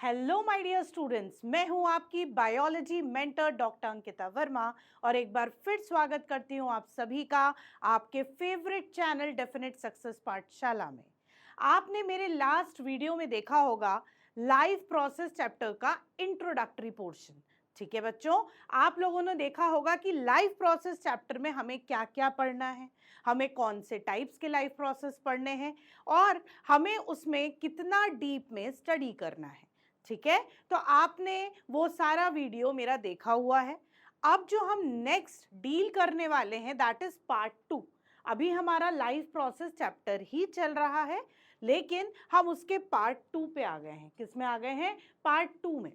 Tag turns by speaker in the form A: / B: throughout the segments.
A: Hello my dear students, मैं हूं आपकी biology mentor doctor Ankita Verma और एक बार फिर स्वागत करती हूं आप सभी का आपके फेवरेट चैनल डेफिनेट सक्सेस पाठशाला में। आपने मेरे लास्ट वीडियो में देखा होगा लाइफ प्रोसेस चैप्टर का इंट्रोडक्टरी पोर्शन। ठीक है बच्चों, आप लोगों ने देखा होगा कि लाइफ प्रोसेस चैप्टर में हमें क्या क्या पढ़ना है, हमें कौन से टाइप्स के लाइफ प्रोसेस पढ़ने हैं और हमें उसमें कितना डीप में स्टडी करना है। ठीक है, तो आपने वो सारा वीडियो मेरा देखा हुआ है। अब जो हम नेक्स्ट डील करने वाले हैं दैट इज पार्ट 2। अभी हमारा लाइफ प्रोसेस चैप्टर ही चल रहा है, लेकिन हम उसके पार्ट 2 पे आ गए हैं। किस में आ गए हैं? पार्ट 2 में।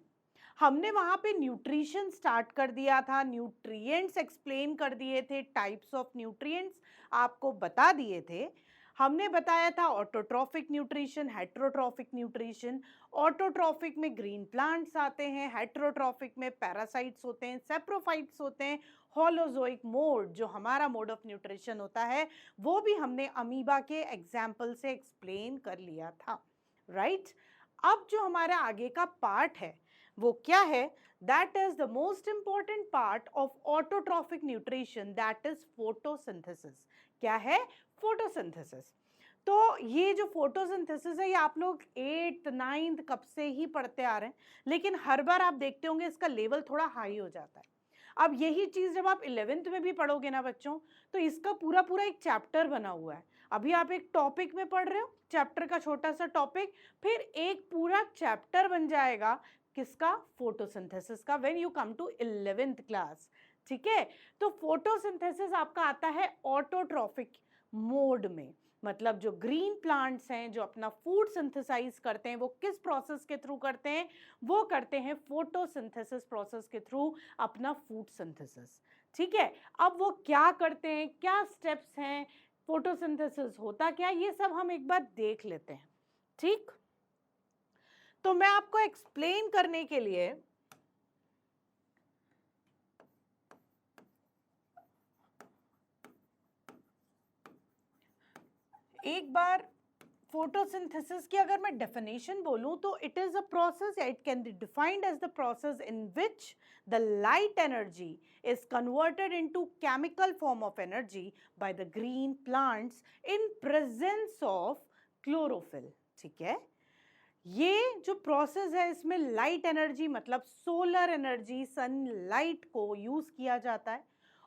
A: हमने वहां पे न्यूट्रिशन स्टार्ट कर दिया था, न्यूट्रिएंट्स एक्सप्लेन कर दिए थे, टाइप्स ऑफ न्यूट्रिएंट्स आपको बता दिए थे। हमने बताया था autotrophic nutrition, heterotrophic nutrition. Autotrophic में ग्रीन प्लांट्स आते हैं, हेटेरोट्रॉफिक में पैरासाइट्स होते हैं, सेप्रोफाइट्स होते हैं। होलोजोइक मोड जो हमारा मोड ऑफ न्यूट्रिशन होता है वो भी हमने अमीबा के एग्जाम्पल से एक्सप्लेन कर लिया था, राइट? अब जो हमारा आगे का पार्ट है वो क्या है? That is the most important part of autotrophic nutrition, that is photosynthesis. क्या है? फोटोसिंथेसिस। तो ये जो फोटोसिंथेसिस है ये आप लोग 8th 9th कब से ही पढ़ते आ रहे हैं, लेकिन हर बार आप देखते होंगे इसका लेवल थोड़ा हाई हो जाता है। अब यही चीज जब आप 11th में भी पढ़ोगे ना बच्चों, तो इसका पूरा पूरा एक चैप्टर बना हुआ है। अभी आप एक टॉपिक में पढ़ रहे हो, चैप्टर का छोटा सा टॉपिक, फिर एक पूरा चैप्टर बन जाएगा किसका? फोटोसिंथेसिस का, when you come to 11th class. ठीक है, तो फोटोसिंथेसिस आपका आता है ऑटोट्रॉफिक मोड में। मतलब जो ग्रीन प्लांट्स हैं जो अपना फूड सिंथेसाइज करते हैं वो किस प्रोसेस के थ्रू करते हैं? वो करते हैं फोटोसिंथेसिस प्रोसेस के थ्रू अपना फूड सिंथेसिस। ठीक है, अब वो क्या करते हैं, क्या स्टेप्स हैं, फोटोसिंथेसिस होता क्या, ये सब हम एक बार देख लेते हैं। ठीक, तो मैं आपको एक्सप्लेन करने के लिए एक बार फोटोसिंथेसिस की अगर मैं डेफिनेशन बोलूं तो it is a process, it can be defined as the process in which the light energy is converted into chemical form of energy by the green plants in presence of chlorophyll. ठीक है, ये जो process है इसमें light energy मतलब solar energy, sunlight को use किया जाता है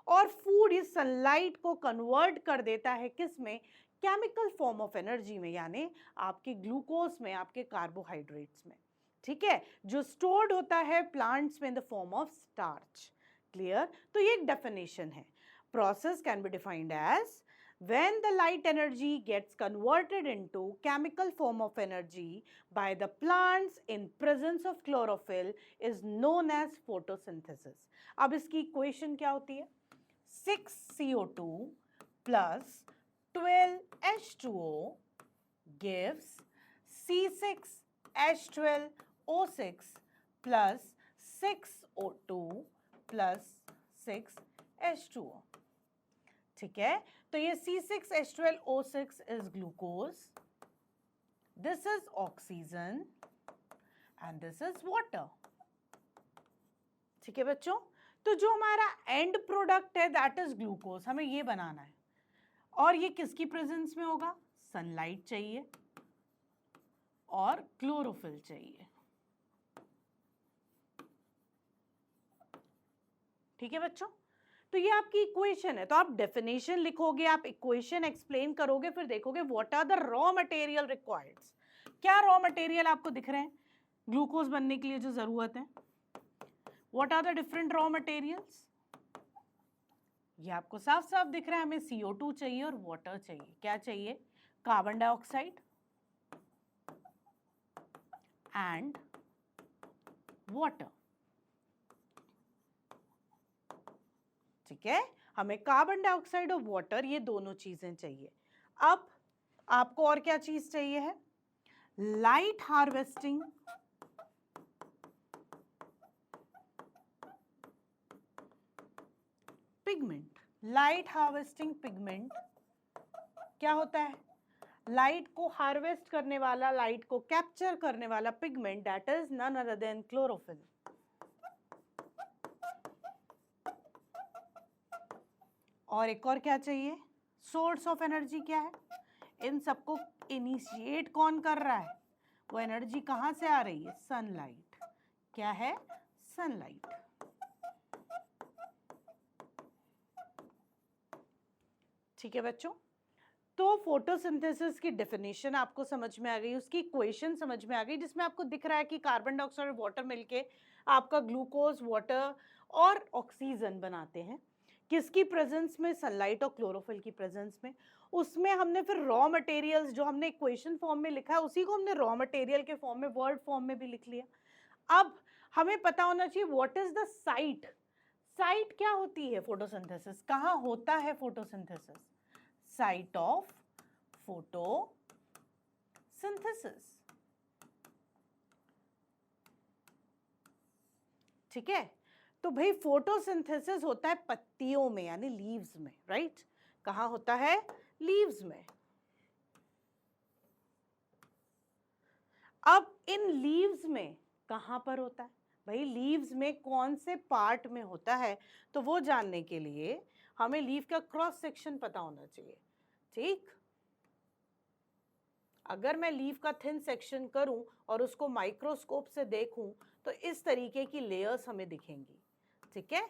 A: और फूड इस सनलाइट को कन्वर्ट कर देता है किस में? केमिकल फॉर्म ऑफ एनर्जी में, यानी आपके ग्लूकोज में, आपके कार्बोहाइड्रेट्स में। ठीक है, जो स्टोर्ड होता है प्लांट्स में in the form of starch. Clear? तो ये एक डेफिनेशन है। Process can be defined as when the light energy gets converted into chemical form of energy by the plants in presence of chlorophyll is known as photosynthesis। अब इसकी equation क्या होती है? 6CO2 plus 12H2O gives C6H12O6 plus 6O2 plus 6H2O। ठीक है, तो ये C6H12O6 is glucose, this is oxygen and this is water. ठीक है बच्चों, तो जो हमारा एंड प्रोडक्ट है दैट इज ग्लूकोज, हमें ये बनाना है और ये किसकी प्रेजेंस में होगा? सनलाइट चाहिए और क्लोरोफिल चाहिए। ठीक है बच्चों, तो ये आपकी इक्वेशन है। तो आप डेफिनेशन लिखोगे, आप इक्वेशन एक्सप्लेन करोगे, फिर देखोगे what are the raw material required. क्या रॉ मटेरियल आपको दिख रहे हैं ग्लूकोज बनने के लिए जो जरूरत है? What are the different raw materials? ये आपको साफ साफ दिख रहा है, हमें CO2 चाहिए और वाटर चाहिए। क्या चाहिए? Carbon dioxide and water. ठीक है, हमें कार्बन डाइऑक्साइड और वाटर, ये दोनों चीजें चाहिए। अब आपको और क्या चीज चाहिए है? Light harvesting pigment. Light harvesting pigment क्या होता है? लाइट को हार्वेस्ट करने वाला, लाइट को कैप्चर करने वाला pigment, that is none other than chlorophyll. और एक और क्या चाहिए, सोर्स ऑफ एनर्जी क्या है, इन सबको इनिशिएट कौन कर रहा है, वो एनर्जी कहां से आ रही है, सनलाइट। क्या है, सनलाइट। ठीक है बच्चों, तो फोटोसिंथेसिस की डेफिनेशन आपको समझ में आ गई, उसकी इक्वेशन समझ में आ गई, जिसमें आपको दिख रहा है कि कार्बन डाइऑक्साइड और वाटर मिलके आपका ग्लूकोज, वाटर और ऑक्सीजन बनाते हैं। किसकी प्रेजेंस में, सनलाइट और क्लोरोफिल की प्रेजेंस में। उसमें हमने फिर रॉ मटेरियल्स जो हमने इक्वेशन फॉर्म में लिखा है, उसी को हमने रॉ मटेरियल के फॉर्म में, वर्ड फॉर्म में भी लिख लिया। अब हमें पता होना चाहिए what is the site. Site क्या होती है फोटोसिंथेसिस, कहाँ होता है फोटोसिंथेसिस, साइट ऑफ फोटोसिंथेसिस। ठीक है, तो भाई फोटोसिंथेसिस होता है पत्तियों में, यानी लीव्स में, राइट। कहाँ होता है, लीव्स में। अब इन लीव्स में कहां पर होता है, भाई लीव्स में कौन से पार्ट में होता है, तो वो जानने के लिए हमें लीव का क्रॉस सेक्शन पता होना चाहिए। ठीक, अगर मैं लीव का थिन सेक्शन करूं और उसको माइक्रोस्कोप से देखूं तो इस तरीके की लेयर्स हमें दिखेंगी। ठीक है,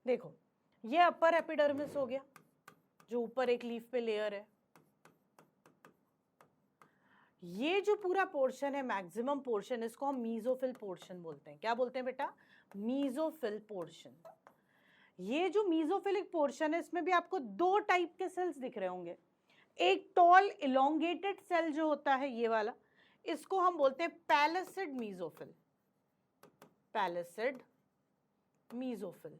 A: देखो ये अपर एपिडर्मिस हो गया, जो ऊपर एक लीफ पे लेयर है। ये जो पूरा पोर्शन है, मैक्सिमम पोर्शन, इसको हम मीजोफिल पोर्शन बोलते हैं। क्या बोलते हैं बेटा, मीजोफिल पोर्शन। ये जो मीजोफिलिक पोर्शन है, इसमें भी आपको दो टाइप के सेल्स दिख रहे होंगे। एक टॉल इलोंगेटेड सेल जो होता है ये वाला, इसको हम बोलते हैं पैलिसिड मीजोफिल, पैलिसिड मीजोफिल।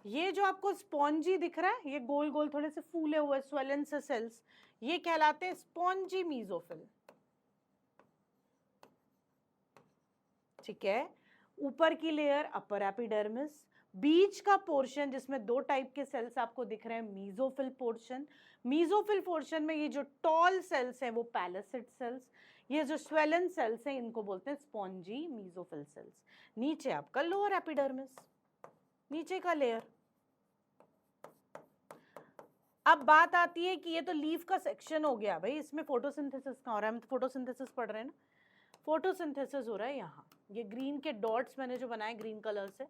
A: ये जो आपको स्पॉन्जी दिख रहा है, ये गोल गोल थोड़े से फूले हुए स्वेलन से सेल्स, ये कहलाते हैं स्पॉन्जी मीजोफिल। ठीक है, ऊपर की लेयर अपर एपिडर्मिस, बीच का पोर्शन जिसमें दो टाइप के सेल्स आपको दिख रहे हैं, मीजोफिल पोर्शन। मीजोफिल पोर्शन में ये जो टॉल सेल्स हैं वो पैलिसिड सेल्स, ये जो स्वेलन सेल्स हैं इनको बोलते हैं स्पॉन्जी मीजोफिल सेल्स। नीचे आपका लोअर एपिडर्मिस, नीचे का लेयर। अब बात आती है कि ये तो लीफ का सेक्शन हो गया, भाई इसमें फोटोसिंथेसिस कहाँ हो रहा है, हम तो फोटोसिंथेसिस पढ़ रहे हैं ना। फोटोसिंथेसिस हो रहा है यहाँ, ये ग्रीन के डॉट्स मैंने जो बनाए ग्रीन कलर से,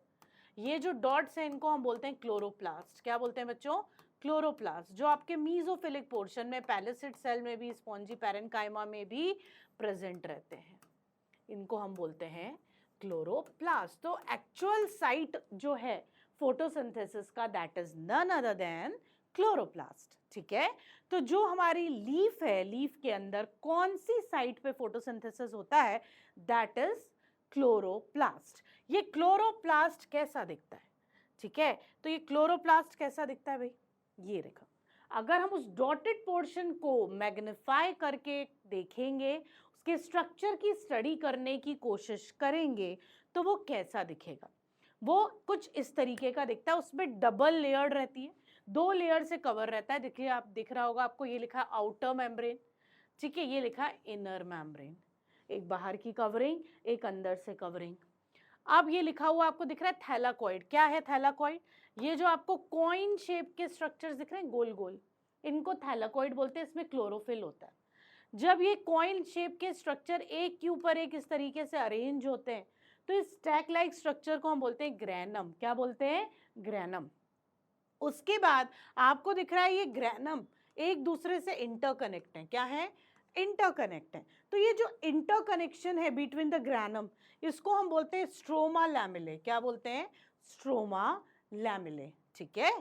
A: ये जो डॉट्स हैं इनको हम बोलते हैं क्लोरोप्लास्ट। क्या बोलते हैं बच्चों, क्लोरोप्लास्ट, जो आपके मीजोफिलिक पोर्शन में, पैलिसिड सेल में भी, स्पॉन्जी पैरेन्काइमा में भी प्रेजेंट रहते हैं, इनको हम बोलते हैं क्लोरोप्लास्ट। तो एक्चुअल साइट जो है फोटोसिंथेसिस का, that is none other than chloroplast. ठीक है, तो जो हमारी लीफ है, लीफ के अंदर कौन सी साइट पे फोटोसिंथेसिस होता है, दैट इज क्लोरोप्लास्ट। ये क्लोरोप्लास्ट कैसा दिखता है, ठीक है, तो ये क्लोरोप्लास्ट कैसा दिखता है भाई, ये देखो, अगर हम उस डॉटेड पोर्शन को मैग्नीफाई करके देखेंगे, उसके स्ट्रक्चर की स्टडी करने की कोशिश करेंगे, तो वो कैसा दिखेगा, वो कुछ इस तरीके का दिखता है। उसमें डबल लेयर रहती है, दो लेयर से कवर रहता है। देखिए, आप दिख रहा होगा आपको, ये लिखा है आउटर मेम्ब्रेन, ठीक है, ये लिखा है इनर मेम्ब्रेन, एक बाहर की कवरिंग, एक अंदर से कवरिंग। अब ये लिखा हुआ आपको दिख रहा है थैलाकॉइड। क्या है थैलाकॉइड, ये जो आपको कॉइन शेप के स्ट्रक्चर्स दिख रहे हैं गोल गोल, इनको थैलाकॉइड बोलते हैं, इसमें क्लोरोफिल होता है। जब ये कॉइन शेप के स्ट्रक्चर एक के ऊपर एक इस तरीके से अरेंज होते हैं, तो इस स्टैक लाइक स्ट्रक्चर को हम बोलते हैं ग्रैनम। क्या बोलते हैं, ग्रैनम। उसके बाद आपको दिख रहा है ये ग्रैनम एक दूसरे से इंटरकनेक्ट है। क्या है, इंटरकनेक्ट है। तो ये जो इंटरकनेक्शन है बिटवीन द ग्रैनम, इसको हम बोलते हैं स्ट्रोमा लैमेले। क्या बोलते हैं, स्ट्रोमा लैमेले। ठीक है,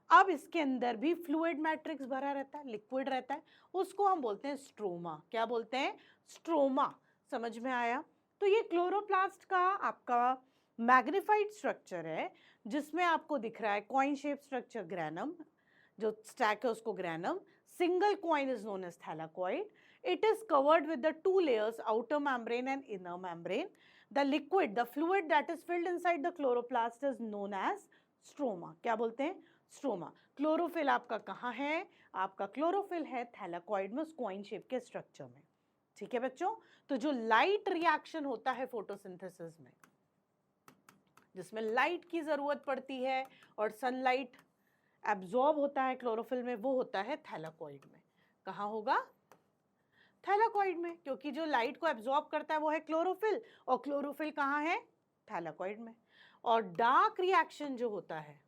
A: अब इसके अंदर भी फ्लूइड मैट्रिक्स भरा रहता है, लिक्विड रहता है, उसको हम बोलते हैं स्ट्रोमा। क्या बोलते हैं, स्ट्रोमा। समझ में आया। तो ये क्लोरोप्लास्ट का आपका मैग्नीफाइड स्ट्रक्चर है जिसमें आपको दिख रहा है कॉइन शेप स्ट्रक्चर ग्रैनम, जो स्टैक है उसको granum. Single coin is known as thylakoid. It is covered with the two layers, outer membrane and inner membrane. The liquid, the fluid that is filled inside the chloroplast is known as stroma. क्या बोलते हैं? Stroma. Chlorophyll आपका कहाँ है? आपका chlorophyll है thylakoid में, उस कॉइन शेप के स्ट्रक्चर में. ठीक है बच्चों. तो जो लाइट रिएक्शन होता है फोटोसिंथेसिस में, जिसमें लाइट की जरूरत पड़ती है और सनलाइट एब्जॉर्ब होता है क्लोरोफिल में, वो होता है थैलाकॉइड में. कहाँ होगा? थैलाकॉइड में, क्योंकि जो लाइट को एब्जॉर्ब करता है वो है क्लोरोफिल, और क्लोरोफिल कहाँ है? थैलाकॉइड में. और डार्क रिएक्शन जो होता है,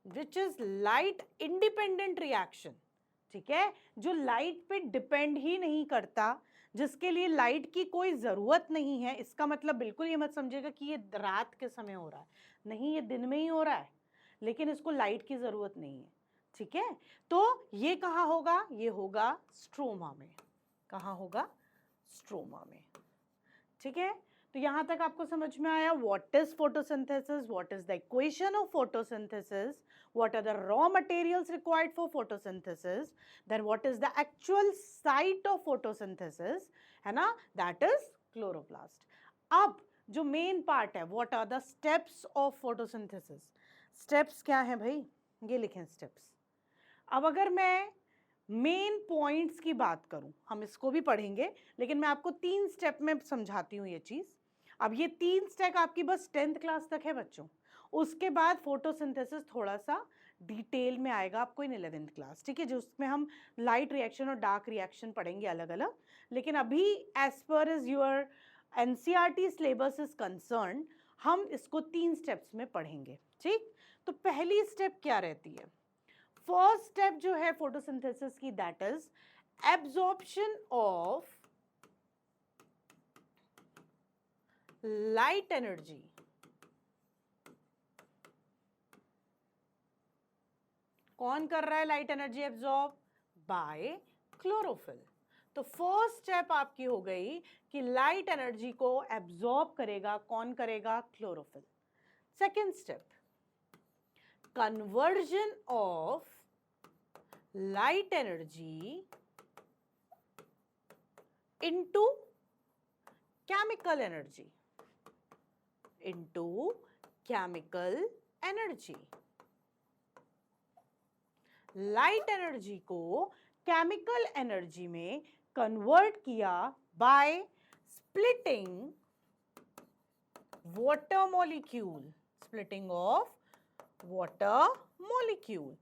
A: which is light independent reaction, ठीक है, जो लाइट पे डिपेंड ही नहीं करता, जिसके लिए लाइट की कोई जरूरत नहीं है. इसका मतलब बिल्कुल ये मत समझेगा कि ये रात के समय हो रहा है, नहीं, ये दिन में ही हो रहा है, लेकिन इसको लाइट की जरूरत नहीं है. ठीक है. तो ये कहाँ होगा? ये होगा स्ट्रोमा में. कहाँ होगा? स्ट्रोमा में. ठीक है. तो यहां तक आपको समझ में आया what is photosynthesis, what is the equation of photosynthesis, what are the raw materials required for photosynthesis, then what is the actual site of photosynthesis, है ना, that is chloroplast. अब जो मेन पार्ट है, what are the steps of photosynthesis. steps क्या है भाई? ये लिखें steps. अब अगर मैं मेन पॉइंट्स की बात करूं, हम इसको भी पढ़ेंगे, लेकिन मैं आपको 3 स्टेप में समझाती हूं ये चीज. अब ये 3 स्टेप आपकी बस 10th क्लास तक है बच्चों. उसके बाद फोटोसिंथेसिस थोड़ा सा डिटेल में आएगा आपको इन 11th क्लास. ठीक है, जो उसमें हम लाइट रिएक्शन और डार्क रिएक्शन पढ़ेंगे अलग अलग. लेकिन अभी as per is your NCERT syllabus is concern, हम इसको 3 स्टेप्स में पढ़ेंगे. ठीक. तो पहली स्टेप क्या रहती है? फर्स्ट स्टेप जो है फोटोसिंथेसिस की, that is absorption of light energy. कौन कर रहा है light energy absorb? Bye chlorophyll. तो फर्स्ट स्टेप आपकी हो गई कि लाइट एनर्जी को एब्जॉर्ब करेगा कौन? करेगा chlorophyll. Second step, conversion of light energy into chemical energy. Into chemical energy. Light energy को केमिकल एनर्जी में कन्वर्ट किया by splitting water molecule. Splitting of water molecule.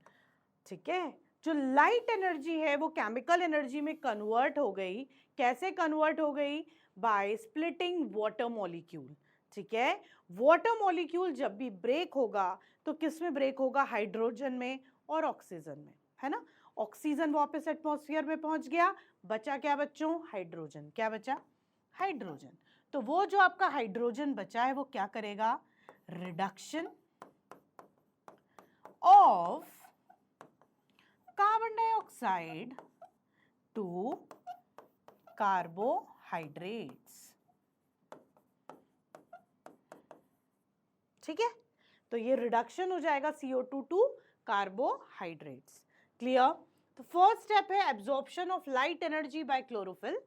A: ठीक है. जो लाइट एनर्जी है वो केमिकल एनर्जी में कन्वर्ट हो गई. कैसे कन्वर्ट हो गई? By splitting water molecule. ठीक है. वाटर मॉलिक्यूल जब भी ब्रेक होगा तो किस में ब्रेक होगा? हाइड्रोजन में और ऑक्सीजन में, है ना. ऑक्सीजन वापस एटमॉस्फेयर में पहुंच गया, बचा क्या बच्चों? हाइड्रोजन. क्या बचा? हाइड्रोजन. तो वो जो आपका हाइड्रोजन बचा है वो क्या करेगा? Reduction of carbon dioxide to carbohydrates. ठीक है. तो ये रिडक्शन हो जाएगा CO2 टू कार्बोहाइड्रेट्स. क्लियर. तो फर्स्ट स्टेप है absorption of light energy by chlorophyll.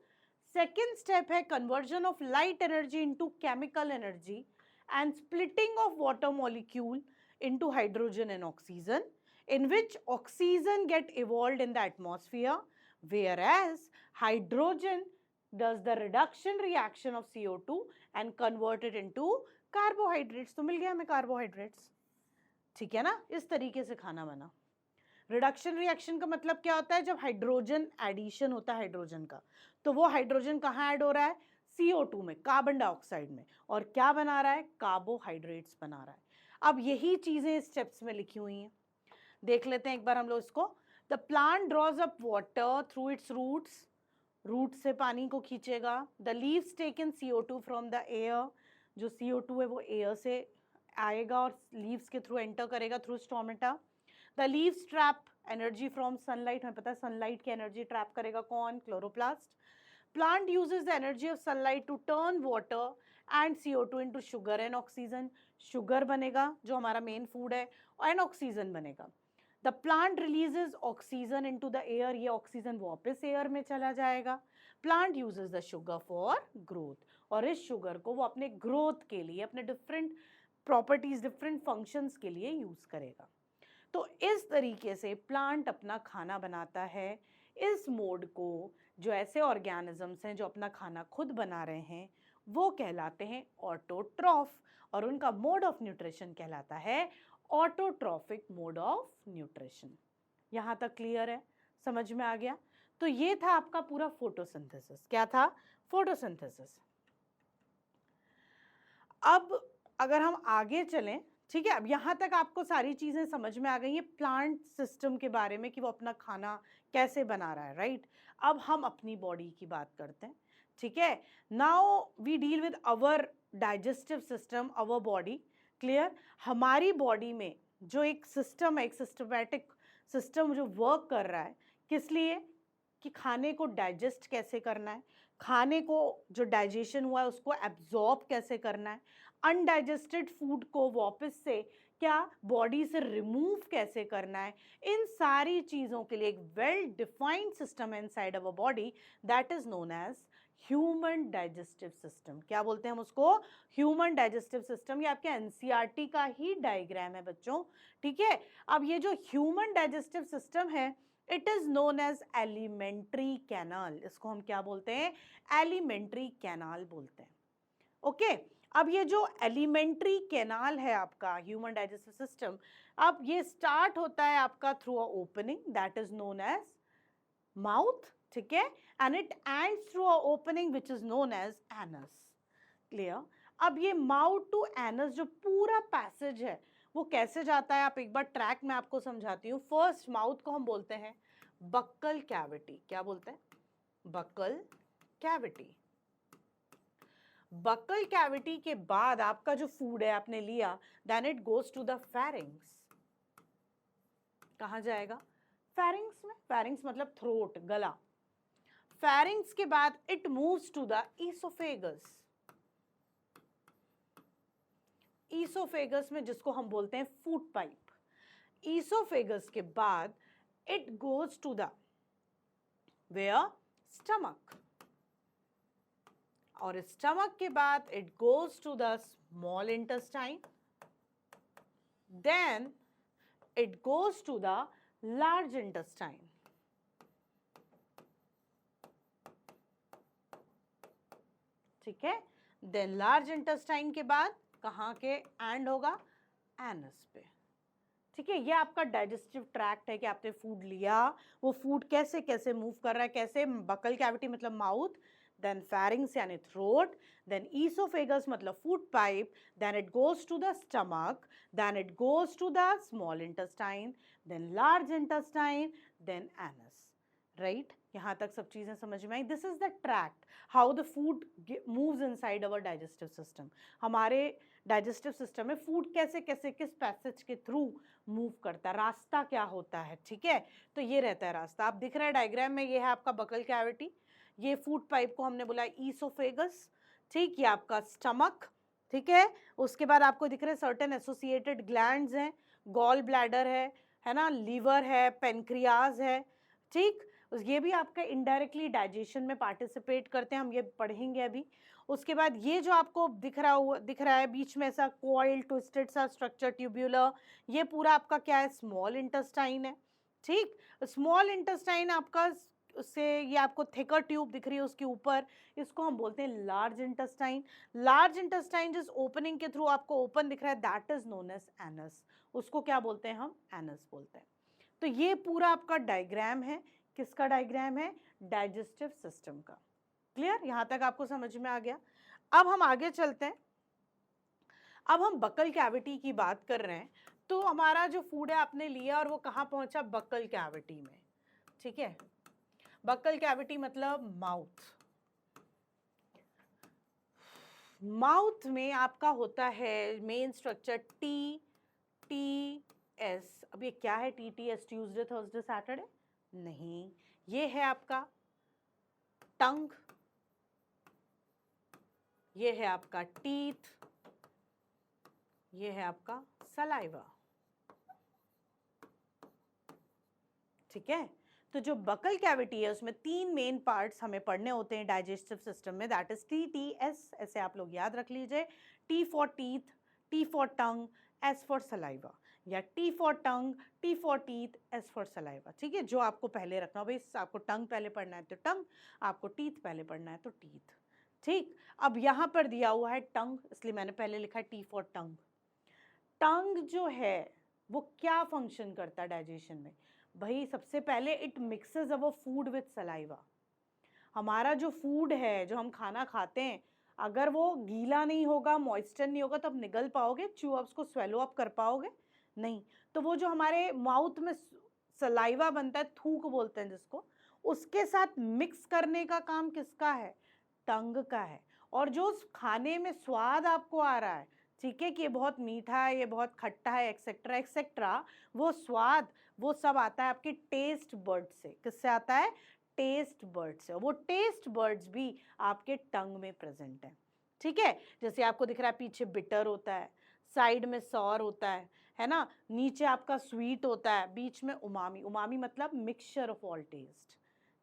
A: Second step है conversion of light energy into chemical energy and splitting of water molecule into hydrogen and oxygen, in which oxygen get evolved in the atmosphere, whereas hydrogen does the reduction reaction of CO2 and convert it into carbohydrates. तो मिल गया हमें carbohydrates. ठीक है ना. इस तरीके से खाना बना. रिडक्शन रिएक्शन का मतलब क्या होता है? जब हाइड्रोजन एडिशन होता है हाइड्रोजन का, तो वो हाइड्रोजन कहाँ ऐड हो रहा है? CO2 में, कार्बन डाइऑक्साइड में. और क्या बना रहा है? कार्बोहाइड्रेट्स बना रहा है. अब यही चीजें स्टेप्स में लिखी हुई हैं. देख लेते हैं एक बार हम लोग इसको. The plant draws up water through its roots. Root से पानी को खींचेगा. The leaves take in CO2 from the air. जो CO2 है वो एयर से आएगा और लीव्स के थ्रू एंटर करेगा through stomata. The leaves trap energy from sunlight. हमें पता है सनलाइट की एनर्जी ट्रैप करेगा कौन? Chloroplast. Plant uses the energy of sunlight to turn water and CO2 into sugar and oxygen, sugar बनेगा जो हमारा मेन फूड है एंड ऑक्सीजन बनेगा। The plant releases oxygen into the air, ये oxygen वापस air में चला जाएगा। Plant uses the sugar for growth, और इस शुगर को वो अपने ग्रोथ के लिए, अपने डिफरेंट प्रॉपर्टीज, डिफरेंट फंक्शंस के लिए यूज करेगा। तो इस तरीके से प्लांट अपना खाना बनाता है। इस मोड को जो ऐसे ऑर्गेनिजम्स हैं जो अपना खाना खुद बना रहे हैं वो कहलाते हैं ऑटोट्रॉफ, और उनका मोड ऑफ न्यूट्रिशन कहलाता है ऑटोट्रॉफिक मोड ऑफ न्यूट्रिशन। यहाँ तक क्लियर है, समझ में आ गया? तो ये था आपका पूरा फोटोसिंथेसिस। क्या था? फोटोसिंथेसिस। अब अगर हम आगे चलें, ठीक है, अब यहाँ तक आपको सारी चीज़ें समझ में आ गई हैं प्लांट सिस्टम के बारे में कि वो अपना खाना कैसे बना रहा है, राइट? अब हम अपनी बॉडी की बात करते हैं, ठीक है। Now we deal with our digestive system, our body. Clear? हमारी बॉडी में जो एक सिस्टम है, एक सिस्टमैटिक सिस्टम जो वर्क कर रहा है, किस लिए? कि खाने को डाइजेस्ट कैसे करना है, खाने को जो डाइजेशन हुआ है उसको एब्जॉर्ब कैसे करना है, अनडाइजेस्टेड फूड को वापस से क्या बॉडी से रिमूव कैसे करना है। इन सारी चीज़ों के लिए एक वेल डिफाइंड सिस्टम है inside our body, that is known as human digestive system. क्या बोलते हैं हम उसको? Human digestive system. ये आपके एनसीईआरटी का ही डायग्राम है बच्चों, ठीक है। अब ये जो ह्यूमन डाइजेस्टिव सिस्टम है, it is known as alimentary canal. इसको हम क्या बोलते हैं? एलिमेंट्री कैनाल बोलते हैं। ओके अब ये जो एलिमेंट्री कैनाल है आपका ह्यूमन डाइजेस्टिव सिस्टम, अब ये स्टार्ट होता है आपका through a opening that is known as mouth, ठीक है, and it ends through a opening which is known as anus. Clear? अब ये माउथ टू एनस जो पूरा पैसेज है वो कैसे जाता है, आप एक बार ट्रैक में आपको समझाती हूँ। फर्स्ट माउथ को हम बोलते हैं बक्कल कैविटी। क्या बोलते हैं? Buccal cavity. बक्कल कैविटी के बाद आपका जो फूड है आपने लिया, then it goes to the pharynx. कहाँ जाएगा? फेरिंग्स में। फेरिंग्स मतलब थ्रोट, गला। फेरिंग्स के बाद it moves to the oesophagus. Oesophagus में जिसको हम बोलते हैं फूड पाइप। ईसोफेगस के बाद it goes to the where? Stomach. और स्टमक के बाद it goes to the small intestine, then it goes to the large intestine. ठीक है, देन लार्ज इंटेस्टाइन के बाद कहाँ के एंड होगा? एनस पे। ठीक है, ये आपका डाइजेस्टिव ट्रैक्ट है कि आपने फूड लिया, वो फूड कैसे कैसे मूव कर रहा है, कैसे? बकल कैविटी मतलब माउथ, then pharynx यानी throat, then esophagus मतलब food pipe, then it goes to the stomach, then it goes to the small intestine, then large intestine, then anus, right? यहाँ तक सब चीज़ें समझ में आई? This is the tract how the food moves inside our digestive system. हमारे digestive system में food कैसे कैसे किस पैसेज के थ्रू मूव करता है, रास्ता क्या होता है, ठीक है। तो ये रहता है रास्ता। आप दिख रहा है डायग्राम में, ये है आपका बकल कैविटी, ये फूड पाइप को हमने बोला ईसोफेगस, ठीक, ये आपका स्टमक, ठीक है। उसके बाद आपको दिख रहे सर्टेन एसोसिएटेड ग्लैंड्स हैं, गॉल ब्लैडर है ना, लीवर है, पेनक्रियाज है, ठीक। ये भी आपका इनडायरेक्टली डाइजेशन में पार्टिसिपेट करते हैं, हम ये पढ़ेंगे अभी। उसके बाद ये जो आपको दिख रहा है बीच में ऐसा कॉइल ट्विस्टेड सा स्ट्रक्चर ट्यूब्यूलर, ये पूरा आपका क्या है? स्मॉल इंटेस्टाइन है, ठीक। स्मॉल इंटेस्टाइन आपका उससे ये आपको थिकर ट्यूब दिख रही है उसके ऊपर, इसको हम बोलते हैं लार्ज इंटेस्टाइन। लार्ज इंटेस्टाइन जिस ओपनिंग के थ्रू आपको ओपन दिख रहा है that is known as anus, उसको क्या बोलते हैं हम? एनस बोलते हैं। तो ये पूरा आपका डायग्राम है, किसका डायग्राम है? डाइजेस्टिव सिस्टम का। क्लियर? यहां तक आपको समझ में आ गया? अब हम आगे चलते हैं। अब हम बकल कैविटी की बात कर रहे हैं, तो हमारा जो फूड है आपने लिया और वो कहाँ पहुंचा? बकल कैविटी में, ठीक है। बकल कैविटी मतलब माउथ। माउथ में आपका होता है मेन स्ट्रक्चर TTS। अब ये क्या है TTS? Tuesday Thursday Saturday? नहीं, ये है आपका टंग, ये है आपका टीथ, ये है आपका सलाइवा। ठीक है, तो जो बकल कैविटी है उसमें 3 मेन पार्ट्स हमें पढ़ने होते हैं डाइजेस्टिव सिस्टम में, that is T, T, S. ऐसे आप लोग याद रख लीजिए, T for teeth, T for tongue, S for saliva, या T for tongue, T for teeth, S for saliva. ठीक है, जो आपको पहले रखना हो, भाई आपको टंग पहले पढ़ना है तो टंग, आपको टीथ पहले पढ़ना है तो टीथ। ठीक, अब यहाँ पर दिया हुआ है टंग, इसलिए मैंने पहले लिखा है टी फॉर टंग। टंग जो है वो क्या फंक्शन करता है डाइजेशन में? भाई सबसे पहले it mixes our food with saliva. हमारा जो फूड है, जो हम खाना खाते हैं, अगर वो गीला नहीं होगा, मॉइस्चर नहीं होगा, तो आप निगल पाओगे, च्यू अप्स को स्वेलो अप कर पाओगे? नहीं। तो वो जो हमारे माउथ में सलाइवा बनता है, थूक बोलते हैं जिसको, उसके साथ मिक्स करने का काम किसका है? टंग का है। और जो खाने में स्वाद आपको आ रहा है, ठीक है, कि ये बहुत मीठा है, ये बहुत खट्टा है, एक्सेट्रा एक्सेट्रा, वो स्वाद, वो सब आता है आपके टेस्ट बर्ड से। किससे आता है? टेस्ट बर्ड से। वो टेस्ट बर्ड्स भी आपके टंग में प्रेजेंट है। ठीक है, जैसे आपको दिख रहा है पीछे बिटर होता है, साइड में सॉर होता है ना, नीचे आपका स्वीट होता है, बीच में उमामी। उमामी मतलब मिक्सचर ऑफ ऑल टेस्ट।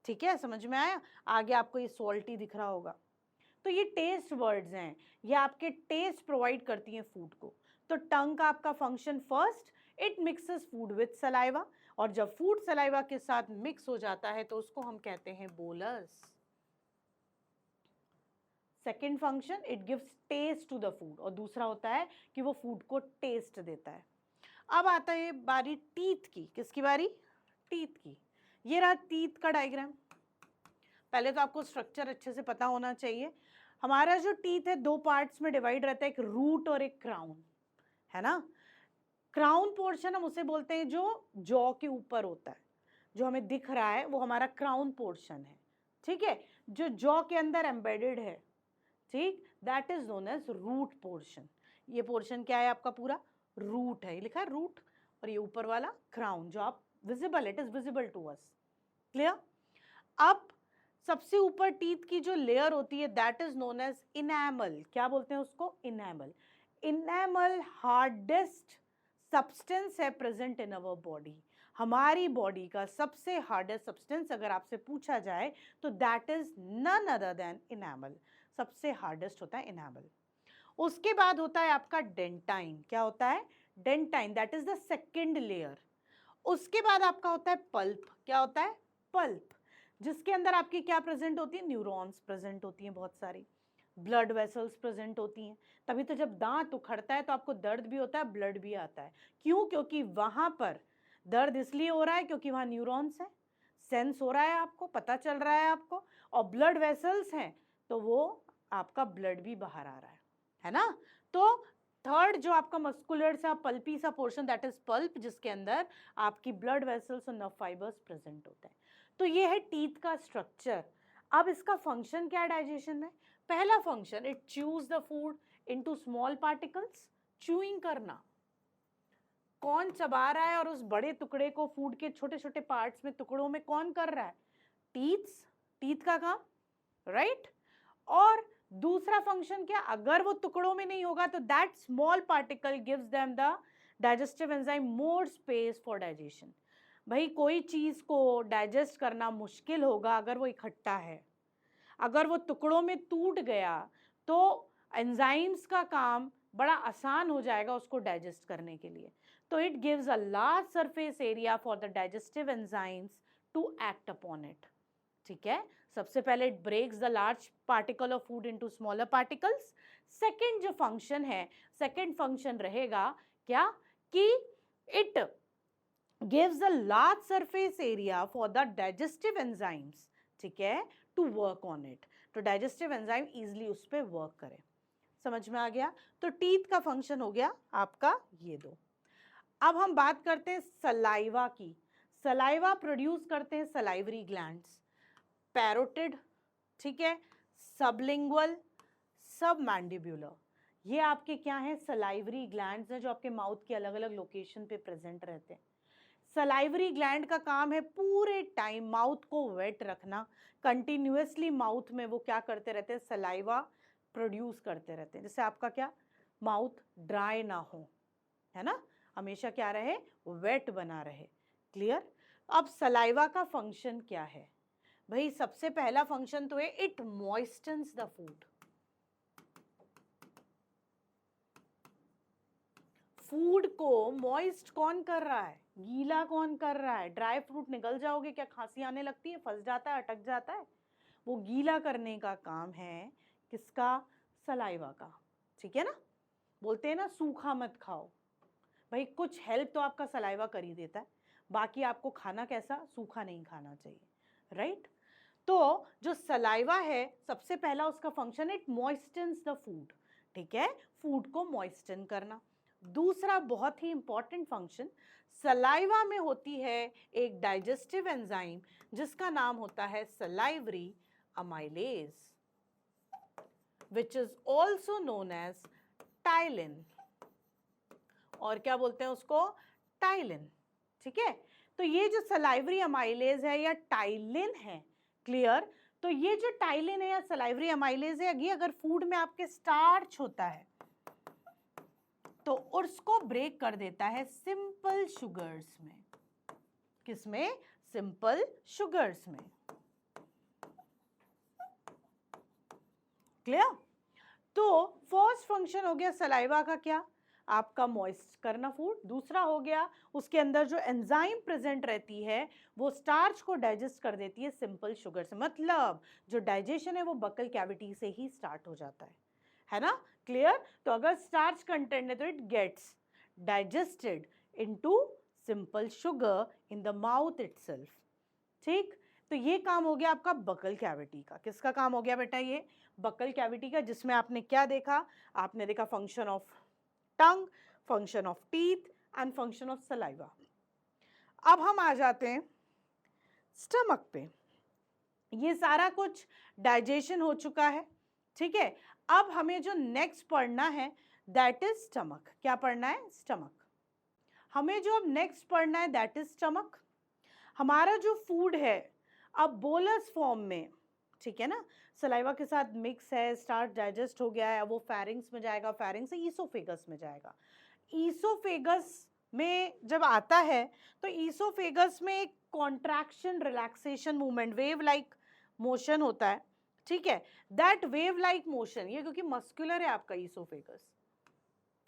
A: ठीक है, समझ में आया? आगे आपको ये सॉल्टी दिख रहा होगा। तो ये टेस्ट वर्ड्स हैं, ये आपके टेस्ट प्रोवाइड करती हैं फूड को। तो टंग का आपका function first, it mixes food with saliva, और जब फूड सलाइवा के साथ मिक्स हो जाता है तो उसको हम कहते हैं bolus. Second function, it gives taste to the food, और दूसरा होता है कि वो फूड को टेस्ट देता है। अब आता है बारी टीथ की। किसकी बारी? टीथ की। ये रहा टीथ का डायग्राम। पहले तो आपको स्ट्रक्चर अच्छे से पता होना चाहिए। हमारा जो टीथ है 2 पार्ट्स में डिवाइड रहता है, एक रूट और एक क्राउन, है ना। क्राउन पोर्शन हम उसे बोलते हैं जो जॉ के ऊपर होता है, जो हमें दिख रहा है वो हमारा क्राउन पोर्शन है। ठीक है, जो जॉ के अंदर एम्बेडेड है, ठीक, that is known as root portion. ये पोर्शन क्या है आपका? पूरा रूट है, ये लिखा है रूट, और ये ऊपर वाला क्राउन जो आप visible, it is visible to us. Clear? अब सबसे ऊपर टीथ की जो लेयर होती है that is known as enamel. क्या बोलते हैं उसको? इनैमल। इनैमल हार्डेस्ट सब्सटेंस है प्रेजेंट इन अवर बॉडी। हमारी बॉडी का सबसे हार्डेस्ट सब्सटेंस अगर आपसे पूछा जाए तो that is none other than enamel. सबसे हार्डेस्ट होता है इनैमल। उसके बाद होता है आपका डेंटाइन। क्या होता है? Dentine, that is the second layer. उसके बाद आपका होता है पल्प। क्या होता है? पल्प, जिसके अंदर आपकी क्या प्रेजेंट होती है? न्यूरॉन्स प्रेजेंट होती हैं, बहुत सारी ब्लड वेसल्स प्रेजेंट होती हैं। तभी तो जब दांत उखड़ता है तो आपको दर्द भी होता है, ब्लड भी आता है। क्यों? क्योंकि वहां पर दर्द इसलिए हो रहा है क्योंकि वहां न्यूरॉन्स हैं, सेंस हो रहा है, आपको पता चल रहा है आपको, और ब्लड वेसल्स हैं, तो वो आपका ब्लड भी बाहर आ रहा है ना। तो थर्ड जो आपका मस्कुलर सा पल्पी सा पोर्शन दैट इज पल्प, जिसके अंदर आपकी ब्लड वेसल्स और नर्व फाइबर्स प्रेजेंट होते हैं। तो ये है टीथ का स्ट्रक्चर। अब इसका फंक्शन क्या है डाइजेशन में? पहला function, it choose the food into small particles. Chewing करना, कौन चबा रहा है और उस बड़े टुकड़े को फूड के छोटे छोटे पार्ट्स में, टुकड़ों में कौन कर रहा है? टीथ्स, टीथ का काम, राइट। और दूसरा फंक्शन क्या? अगर वो टुकड़ों में नहीं होगा तो that small particle gives them the digestive enzyme more space for digestion. भाई कोई चीज को डाइजेस्ट करना मुश्किल होगा अगर वो इकट्ठा है। अगर वो टुकड़ों में टूट गया तो एंजाइम्स का काम बड़ा आसान हो जाएगा उसको डाइजेस्ट करने के लिए। तो it gives a large surface area for the digestive enzymes to act upon it. ठीक है, सबसे पहले it breaks the large particle of food into smaller particles. Second जो फंक्शन है, सेकंड फंक्शन रहेगा क्या? कि it gives a large surface area for the digestive enzymes, ठीक है, to work on it। तो digestive enzyme easily उस पर वर्क करे। समझ में आ गया? तो टीथ का फंक्शन हो गया आपका ये दो। अब हम बात करते हैं सलाइवा की। सलाइवा प्रोड्यूस करते हैं सलाइवरी ग्लैंड्स, पैरोटिड, ठीक है, सबलिंगुअल, सब मैंडिब्यूलर। ये आपके क्या है? सलाइवरी ग्लैंड्स हैं जो आपके माउथ के अलग अलग लोकेशन पे प्रेजेंट रहते हैं। सलाइवरी ग्लैंड का काम है पूरे टाइम माउथ को वेट रखना, कंटिन्यूअसली माउथ में वो क्या करते रहते हैं? सलाइवा प्रोड्यूस करते रहते हैं, जैसे आपका क्या माउथ ड्राई ना हो, है ना, हमेशा क्या रहे, वेट बना रहे। क्लियर। अब सलाइवा का फंक्शन क्या है भाई? सबसे पहला फंक्शन तो है इट मॉइस्टन्स द फूड। फूड को मॉइस्ट कौन कर रहा है? गीला कौन कर रहा है? ड्राई फ्रूट निगल जाओगे क्या खांसी आने लगती है, फंस जाता है, अटक जाता है? वो गीला करने का काम है किसका? सलाइवा का। ठीक है ना, बोलते हैं ना सूखा मत खाओ, भाई कुछ हेल्प तो आपका सलाइवा कर ही देता है, बाकी आपको खाना कैसा, सूखा नहीं खाना चाहिए, राइट। तो जो सलाइवा है सबसे पहला उसका फंक्शन इट मॉइस्टन्स द फूड। ठीक है, फूड को मॉइस्टन करना। दूसरा बहुत ही इंपॉर्टेंट फंक्शन सलाइवा में होती है एक डाइजेस्टिव एंजाइम जिसका नाम होता है salivary amylase, which is also known as ptyalin. और क्या बोलते हैं उसको? टाइलिन। ठीक है, तो ये जो सलाइवरी अमाइलेज है या टाइलिन है, क्लियर, तो ये जो टाइलिन है या सलाइवरी अमाइलेज है, ये अगर फूड में आपके स्टार्च होता है तो उसको ब्रेक कर देता है सिंपल शुगर्स में। किसमें? सिंपल शुगर्स में। क्लियर। तो फर्स्ट फंक्शन हो गया सलाइवा का क्या? आपका मॉइस्ट करना फूड। दूसरा हो गया उसके अंदर जो एंजाइम प्रेजेंट रहती है वो स्टार्च को डाइजेस्ट कर देती है सिंपल शुगर से। मतलब जो डाइजेशन है वो बकल कैविटी से ही स्टार्ट हो जाता है ना। क्लियर। तो अगर स्टार्च कंटेंट है तो it gets digested into simple sugar in the mouth itself. ठीक, तो ये काम हो गया आपका बकल कैविटी का। किसका काम हो गया बेटा? ये बकल कैविटी का, जिसमें आपने क्या देखा? आपने देखा function of tongue, function of teeth and function of saliva. अब हम आ जाते हैं स्टमक पे। ये सारा कुछ डाइजेशन हो चुका है, ठीक है। अब हमें जो नेक्स्ट पढ़ना है दैट इज स्टमक। क्या पढ़ना है? स्टमक। हमें जो अब नेक्स्ट पढ़ना है दैट इज स्टमक। हमारा जो फूड है अब बोलस फॉर्म में, ठीक है ना, सलाइवा के साथ मिक्स है, स्टार्च डाइजेस्ट हो गया है, अब वो फेरिंग्स में जाएगा, फेरिंग्स से ईसोफेगस में जाएगा। ईसोफेगस में जब आता है तो ईसोफेगस में एक contraction relaxation movement, wave like motion होता है, ठीक है। दैट वेव लाइक मोशन, ये क्योंकि मस्कुलर है आपका ईसोफेगस,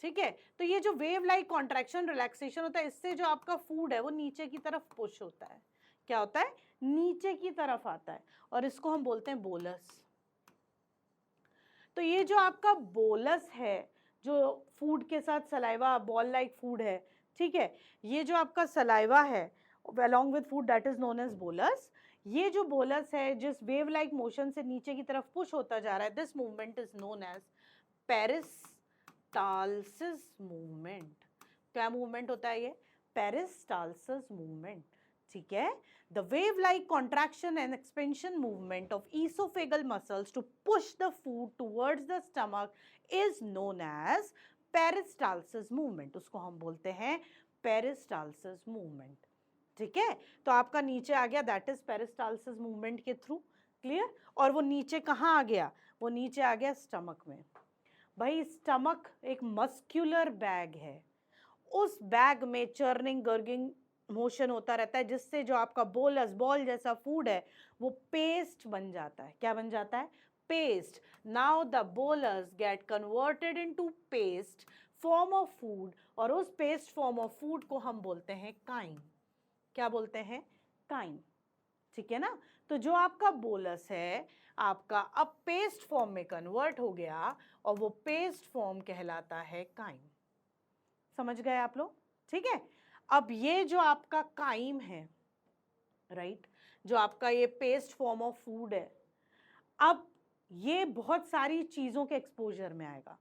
A: ठीक है, तो ये जो वेव लाइक कॉन्ट्रैक्शन रिलैक्सेशन होता है इससे जो आपका फूड है वो नीचे की तरफ पुश होता है। क्या होता है? नीचे की तरफ आता है और इसको हम बोलते हैं बोलस। तो ये जो आपका बोलस है जो फूड के साथ सलाइवा बॉल लाइक फूड है, ठीक है, ये जो आपका सलाइवा है along with food that is known as bolus, ये जो बोलस है जिस वेव लाइक मोशन से नीचे की तरफ पुश होता जा रहा है, this movement is known as peristalsis movement. क्या मूवमेंट होता है ये? पेरिस्टाल्सिस मूवमेंट, ठीक है। The wave like contraction and expansion movement of oesophageal muscles to push the food towards the stomach is known as peristalsis movement. उसको हम बोलते हैं पेरिस्टाल्सिस मूवमेंट, ठीक है। तो आपका नीचे आ गया दैट इज पेरिस्टाल्सिस मूवमेंट के थ्रू। क्लियर। और वो नीचे कहाँ आ गया? वो नीचे आ गया स्टमक में। भाई स्टमक एक मस्क्यूलर बैग है, उस बैग में चर्निंग गर्गिंग मोशन होता रहता है जिससे जो आपका बोलस बॉल जैसा फूड है वो पेस्ट बन जाता है। क्या बन जाता है? Paste. Now the bolus get converted into paste form of food और उस पेस्ट फॉर्म ऑफ फूड को हम बोलते हैं काइम। क्या बोलते हैं? काइम, ठीक है ना। तो जो आपका बोलस है आपका अब पेस्ट फॉर्म में कन्वर्ट हो गया और वो पेस्ट फॉर्म कहलाता है काइम। समझ गए आप लोग? ठीक है। अब ये जो आपका काइम है, राइट, जो आपका ये पेस्ट फॉर्म ऑफ फूड है, अब ये बहुत सारी चीज़ों के एक्सपोजर में आएगा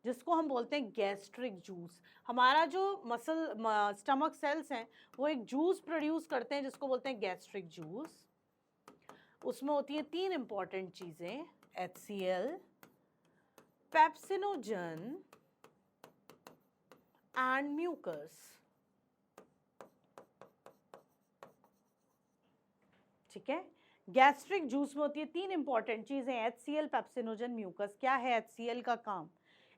A: जिसको हम बोलते हैं गैस्ट्रिक जूस। हमारा जो मसल स्टमक सेल्स हैं वो एक जूस प्रोड्यूस करते हैं जिसको बोलते हैं गैस्ट्रिक जूस। उसमें होती हैं 3 इंपॉर्टेंट चीज़ें, HCl, पेप्सिनोजन एंड म्यूकस, ठीक है। गैस्ट्रिक जूस में होती है 3 इंपॉर्टेंट चीजें, HCl, पेप्सिनोजन, म्यूकस। क्या है HCl का काम?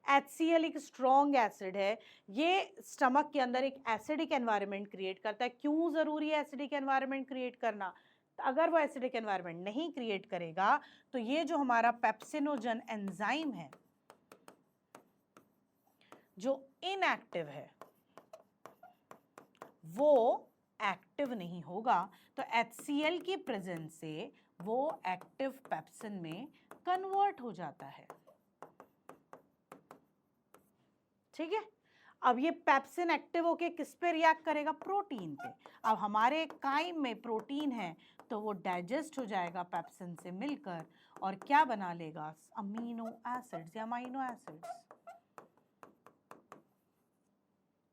A: HCl एक स्ट्रॉन्ग एसिड है, ये स्टमक के अंदर एक एसिडिक एनवायरनमेंट क्रिएट करता है। क्यों जरूरी है एसिडिक एनवायरनमेंट क्रिएट करना? अगर वो एसिडिक एनवायरनमेंट नहीं क्रिएट करेगा तो ये जो हमारा पेप्सिनोजन एंजाइम है जो इनएक्टिव है वो एक्टिव नहीं होगा, तो HCl की प्रेजेंस से वो एक्टिव पेप्सिन में कन्वर्ट हो जाता है। ठीक है, अब ये पेप्सिन एक्टिव होके किस पे रिएक्ट करेगा? प्रोटीन पे। अब हमारे काइम में प्रोटीन है तो वो डाइजेस्ट हो जाएगा पेप्सिन से मिलकर और क्या बना लेगा? अमीनो एसिड्स या अमाइनो एसिड्स।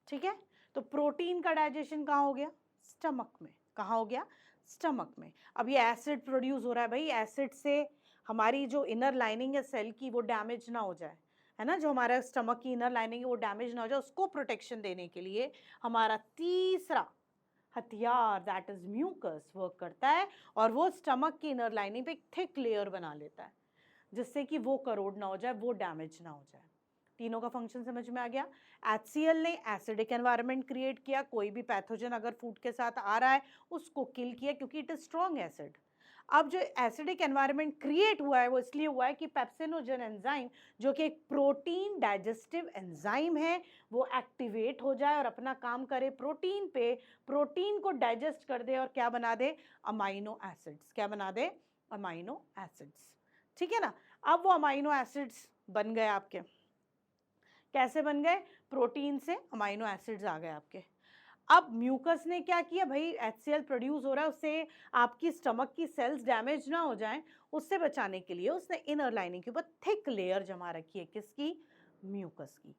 A: ठीक है, तो प्रोटीन का डाइजेशन कहाँ हो गया? स्टमक में। कहाँ हो गया? स्टमक में। अब ये एसिड प्रोड्यूस हो रहा है भाई, एसिड से हमारी जो इनर लाइनिंग है सेल की वो डैमेज ना हो जाए, है ना, जो हमारा स्टमक की इनर लाइनिंग है वो डैमेज ना हो जाए, उसको प्रोटेक्शन देने के लिए हमारा तीसरा हथियार दैट इज म्यूकस वर्क करता है और वो स्टमक की इनर लाइनिंग पे एक थिक लेयर बना लेता है जिससे कि वो करोड ना हो जाए, वो डैमेज ना हो जाए। तीनों का फंक्शन समझ में आ गया। HCl ने एसिडिक एनवायरनमेंट क्रिएट किया, कोई भी पैथोजन अगर फूड के साथ आ रहा है उसको किल किया क्योंकि इट इज स्ट्रॉन्ग एसिड। अब जो एसिडिक एनवायरनमेंट क्रिएट हुआ है वो इसलिए हुआ है कि पेप्सिनोजन एंजाइम जो कि एक प्रोटीन डाइजेस्टिव एंजाइम है वो एक्टिवेट हो जाए और अपना काम करे प्रोटीन पे, प्रोटीन को डाइजेस्ट कर दे और क्या बना दे? Amino acids. क्या बना दे? Amino acids. ठीक है ना, अब वो अमाइनो एसिड्स बन गए आपके। कैसे बन गए? प्रोटीन से अमाइनो एसिड्स आ गए आपके। अब म्यूकस ने क्या किया भाई? HCl प्रोड्यूस हो रहा है, उससे आपकी स्टमक की सेल्स डैमेज ना हो जाएं, उससे बचाने के लिए उसने इनर लाइनिंग के ऊपर थिक लेयर जमा रखी है। किसकी? म्यूकस की।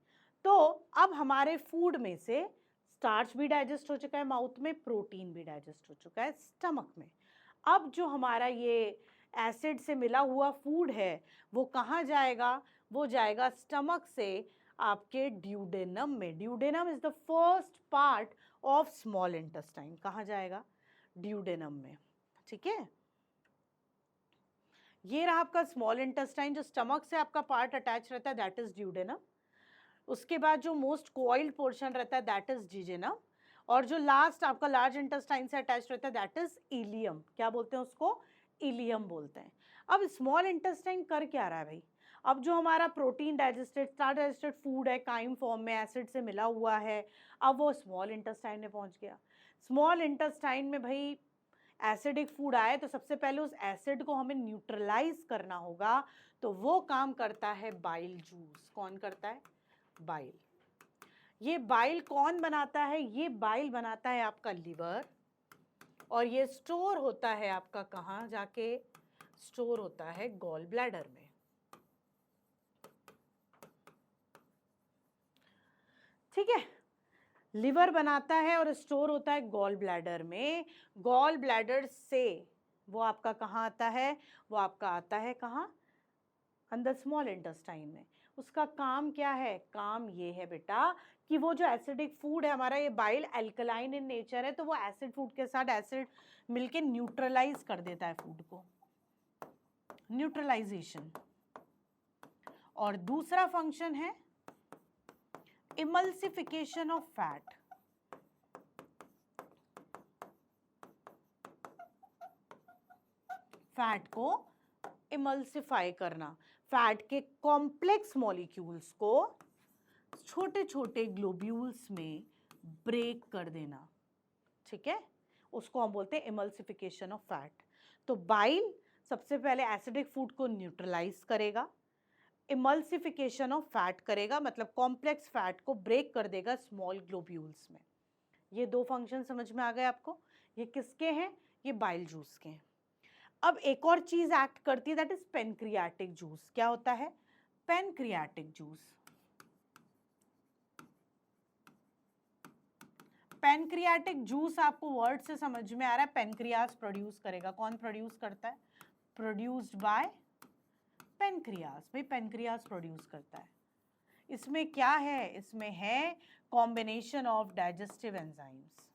A: तो अब हमारे फूड में से स्टार्च भी डाइजेस्ट हो चुका है माउथ में, प्रोटीन भी डाइजेस्ट हो चुका है स्टमक में। अब जो हमारा ये एसिड से मिला हुआ फूड है वो कहाँ जाएगा? वो जाएगा स्टमक से आपके ड्यूडेनम में। Duodenum is the first part of small intestine. कहाँ जाएगा? ड्यूडेनम में। ठीक है, ये रहा आपका स्मॉल इंटेस्टाइन, जो स्टमक से आपका पार्ट अटैच रहता है दैट इज ड्यूडेनम। उसके बाद जो मोस्ट कॉइल्ड पोर्शन रहता है दैट इज जिजेनम, और जो लास्ट आपका लार्ज इंटेस्टाइन से अटैच रहता है दैट इज इलियम। क्या बोलते हैं उसको? इलियम बोलते हैं। अब स्मॉल इंटेस्टाइन कर क्या रहा है भाई? अब जो हमारा protein digested star digested food है काइम फॉर्म में एसिड से मिला हुआ है, अब वो स्मॉल इंटेस्टाइन में पहुंच गया। स्मॉल इंटेस्टाइन में भाई एसिडिक फूड आए तो सबसे पहले उस एसिड को हमें न्यूट्रलाइज करना होगा, तो वो काम करता है बाइल जूस। कौन करता है? बाइल। ये बाइल कौन बनाता है? ये बाइल बनाता है आपका लिवर, और ये स्टोर होता है आपका कहाँ जाके? स्टोर होता है गॉल ब्लैडर में। ठीक है, लिवर बनाता है और स्टोर होता है गॉल ब्लैडर में। गॉल ब्लैडर से वो आपका कहाँ आता है? वो आपका आता है कहाँ? अंदर स्मॉल इंटेस्टाइन में। उसका काम क्या है? काम ये है बेटा कि वो जो एसिडिक फूड है हमारा, ये बाइल एल्कलाइन इन नेचर है, तो वो एसिड फूड के साथ एसिड मिलके न्यूट्रलाइज कर देता है फूड को, न्यूट्रलाइजेशन। और दूसरा फंक्शन है इमल्सिफिकेशन ऑफ फैट। फैट को इमल्सिफाई करना, फैट के कॉम्प्लेक्स मॉलिक्यूल्स को छोटे छोटे ग्लोब्यूल्स में ब्रेक कर देना। ठीक है, उसको हम बोलते हैं इमल्सिफिकेशन ऑफ फैट। तो बाइल सबसे पहले एसिडिक फूड को न्यूट्रलाइज करेगा, इमल्सिफिकेशन ऑफ फैट करेगा, मतलब कॉम्प्लेक्स फैट को ब्रेक कर देगा स्मॉल ग्लोब्यूल्स में। ये दो फंक्शन समझ में आ गए आपको? ये किसके हैं? ये बाइल जूस के हैं। अब एक और चीज एक्ट करती है दैट इज पेनक्रियाटिक जूस। क्या होता है? Pancreatic juice. पेनक्रियाटिक जूस आपको वर्ड से समझ में आ रहा है, पेनक्रियास प्रोड्यूस करेगा। कौन प्रोड्यूस करता है? Produced by pancreas. भाई पेनक्रियास प्रोड्यूस करता है। इसमें क्या है? इसमें है कॉम्बिनेशन ऑफ डाइजेस्टिव एंजाइम्स।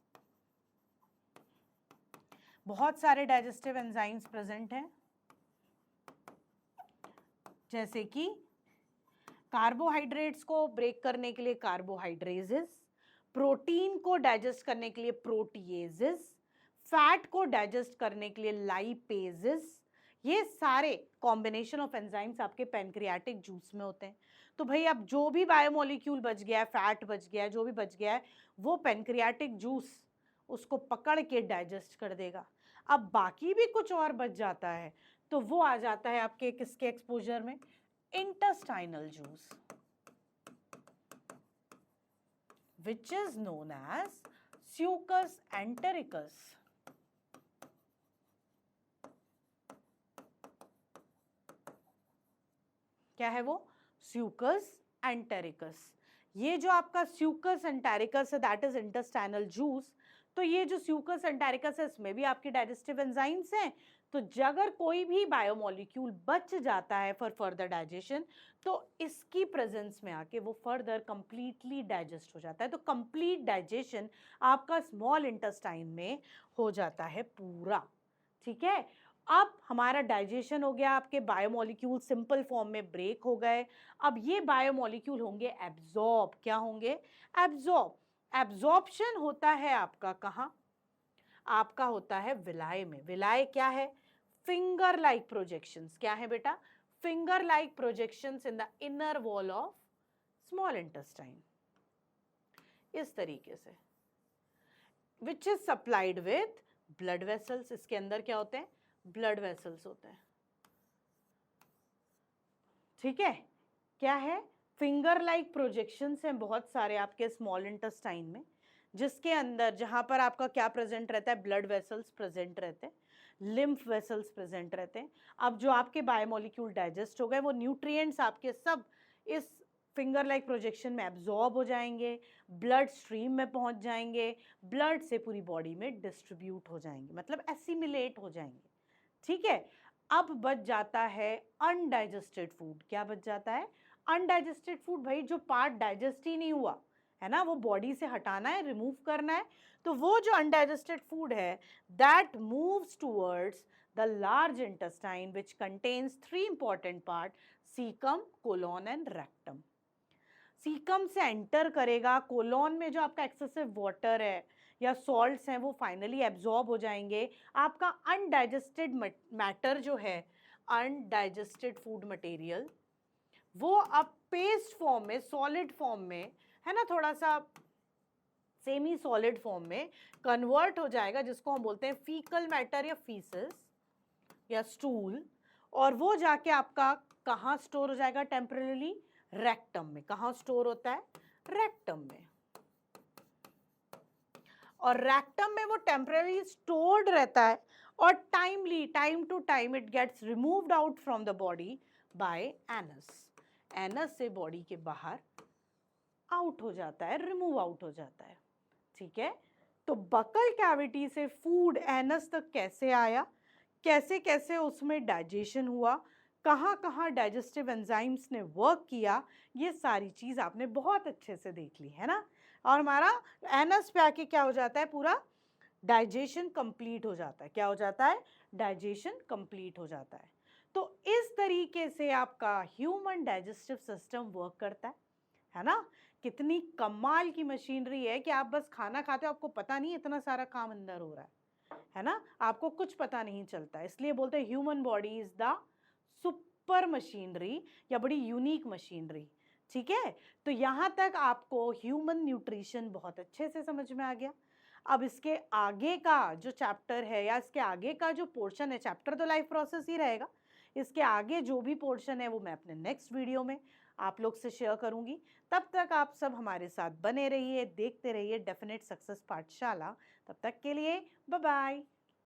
A: बहुत सारे डाइजेस्टिव एंजाइम्स प्रेजेंट हैं, जैसे कि कार्बोहाइड्रेट्स को ब्रेक करने के लिए कार्बोहाइड्रेजेस, प्रोटीन को डाइजेस्ट करने के लिए प्रोटीएजेस, फैट को डाइजेस्ट करने के लिए लाइपेजेस। ये सारे कॉम्बिनेशन ऑफ एंजाइम्स आपके पैनक्रियाटिक जूस में होते हैं। तो भाई अब जो भी बायोमोलिक्यूल बच गया है, फैट बच गया है, जो भी बच गया है, वो पैनक्रियाटिक जूस उसको पकड़ के डाइजेस्ट कर देगा। अब बाकी भी कुछ और बच जाता है तो वो आ जाता है आपके किसके एक्सपोजर में, intestinal juice, which is known as Succus entericus. क्या है वो? Succus entericus. ये जो आपका Succus entericus है, that is intestinal juice. तो ये जो Succus entericus है, इसमें भी आपके डाइजेस्टिव एंजाइम्स हैं। तो अगर कोई भी बायोमोलिक्यूल बच जाता है फॉर फर्दर डाइजेशन, तो इसकी प्रेजेंस में आके वो फर्दर कंप्लीटली डाइजेस्ट हो जाता है। तो कंप्लीट डाइजेशन आपका स्मॉल इंटेस्टाइन में हो जाता है पूरा। ठीक है, अब हमारा डाइजेशन हो गया, आपके बायोमोलिक्यूल सिंपल फॉर्म में ब्रेक हो गए। अब ये बायोमोलिक्यूल होंगे एब्जॉर्ब। क्या होंगे? एब्जॉर्ब। एब्जॉर्प्शन होता है आपका कहाँ? आपका होता है विलाय में। विलाय क्या है? Finger like projections. क्या है बेटा? Finger like projections in the inner wall of small intestine. इस तरीके से, which is supplied with blood vessels. इसके अंदर क्या होते हैं? ब्लड वेसल्स होते हैं। ठीक है, क्या है? फिंगर लाइक प्रोजेक्शंस हैं बहुत सारे आपके स्मॉल इंटेस्टाइन में, जिसके अंदर जहां पर आपका क्या प्रेजेंट रहता है? ब्लड वेसल्स प्रेजेंट रहते हैं, लिम्फ वेसल्स प्रेजेंट रहते हैं। अब जो आपके बायोमोलिक्यूल डाइजेस्ट हो गए, वो न्यूट्रिएंट्स आपके सब इस फिंगर लाइक प्रोजेक्शन में एब्जॉर्ब हो जाएंगे, ब्लड स्ट्रीम में पहुंच जाएंगे, ब्लड से पूरी बॉडी में डिस्ट्रीब्यूट हो जाएंगे, मतलब एसिमिलेट हो जाएंगे। ठीक है, अब बच जाता है अनडाइजेस्टेड फूड। क्या बच जाता है? Undigested food. भाई जो पार्ट डाइजेस्ट ही नहीं हुआ है ना, वो बॉडी से हटाना है, रिमूव करना है। तो वो जो अनडाइजेस्टेड फूड है, that moves towards the large intestine which contains 3 important part, caecum, colon and rectum. Caecum से एंटर करेगा, कोलोन में जो आपका एक्सेसिव वाटर है या सॉल्ट्स हैं वो फाइनली एब्जॉर्ब हो जाएंगे। आपका अनडाइजेस्टेड मैटर जो है, अनडाइजेस्टेड फूड मटेरियल, वो अब पेस्ट फॉर्म में, सॉलिड फॉर्म में, है ना, थोड़ा सा सेमी सॉलिड फॉर्म में कन्वर्ट हो जाएगा, जिसको हम बोलते हैं फीकल मैटर या फीसिस या स्टूल। और वो जाके आपका कहाँ स्टोर हो जाएगा? टेम्परेली रेक्टम में। कहाँ स्टोर होता है? रेक्टम में। और रेक्टम में वो टेम्परेरी स्टोर्ड रहता है और time to time it gets removed out from the body by anus. Anus से बॉडी के बाहर आउट हो जाता है, रिमूव आउट हो जाता है। ठीक है, तो बकल कैविटी से फूड एनस तक कैसे आया, कैसे कैसे उसमें डाइजेशन हुआ, कहाँ कहाँ डाइजेस्टिव एंजाइम्स ने वर्क किया, ये सारी चीज़ आपने बहुत अच्छे से देख ली है ना। और हमारा एनस पे आके क्या हो जाता है? पूरा डाइजेशन कंप्लीट हो जाता है। क्या हो जाता है? डाइजेशन कंप्लीट हो जाता है। तो इस तरीके से आपका ह्यूमन डाइजेस्टिव सिस्टम वर्क करता है ना। कितनी कमाल की मशीनरी है कि आप बस खाना खाते हो, आपको पता नहीं इतना सारा काम अंदर हो रहा है ना, आपको कुछ पता नहीं चलता। इसलिए बोलते हैं human body is the super machinery या बड़ी यूनिक मशीनरी। ठीक है, तो यहाँ तक आपको ह्यूमन न्यूट्रिशन बहुत अच्छे से समझ में आ गया। अब इसके आगे का जो चैप्टर है या इसके आगे का जो पोर्शन है, चैप्टर तो लाइफ प्रोसेस ही रहेगा, इसके आगे जो भी पोर्शन है वो मैं अपने नेक्स्ट वीडियो में आप लोग से शेयर करूंगी। तब तक आप सब हमारे साथ बने रहिए, देखते रहिए डेफिनेट सक्सेस पाठशाला। तब तक के लिए बाय बाय।